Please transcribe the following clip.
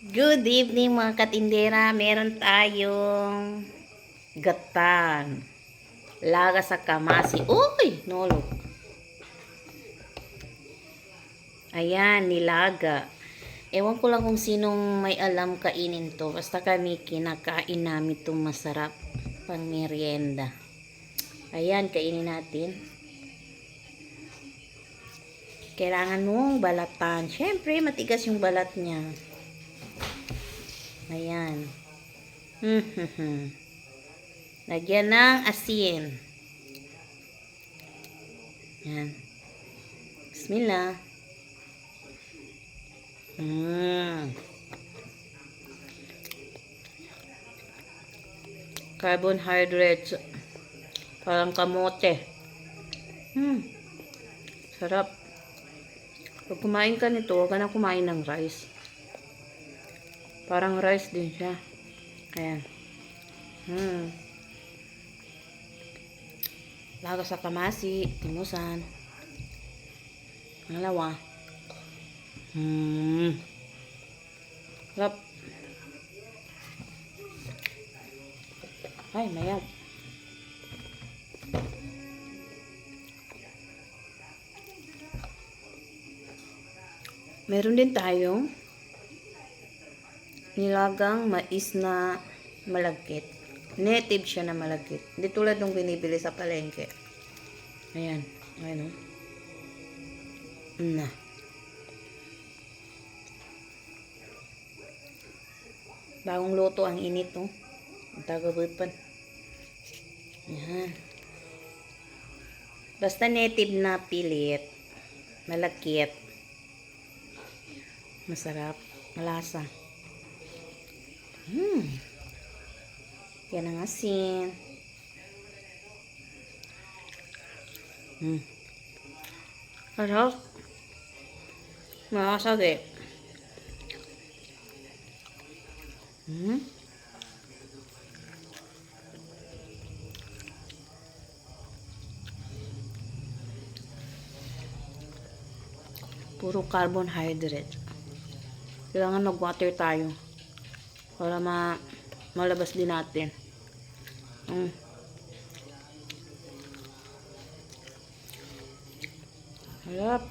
Good evening mga katindera. Meron tayong gatan. Laga sa kamasi. Uy! Nolo. Ayan, nilaga. Ewan ko lang kung sinong may alam kainin to. Basta kami kinakain namin itong masarap pang merienda. Ayan, kainin natin. Kailangan mong balatan. Siyempre, matigas yung balat niya. Ayan. Lagyan ng asin. Ayan. Bismillah. Carbohydrates. Parang kamote. Sarap. Pag kumain ka nito, huwag ka na kumain ng rice. Parang rice din siya. Ayan. Laga sa kamasi, timusan. Ngalawa. Sarap. Ay, mayat. Meron din tayong nilagang mais na malagkit. Native siya na malagkit. Hindi tulad nung binibili sa palengke. Ayan. Ayan o. Na. Bagong luto ang init o. Ang tagabutan. Ayan. Basta native na pilit. Malagkit. Masarap. Malasa. Yan ang asin. Sarap. Malasag eh. Puro carbohydrate. Kailangan mag-water tayo para malabas din natin. Harap.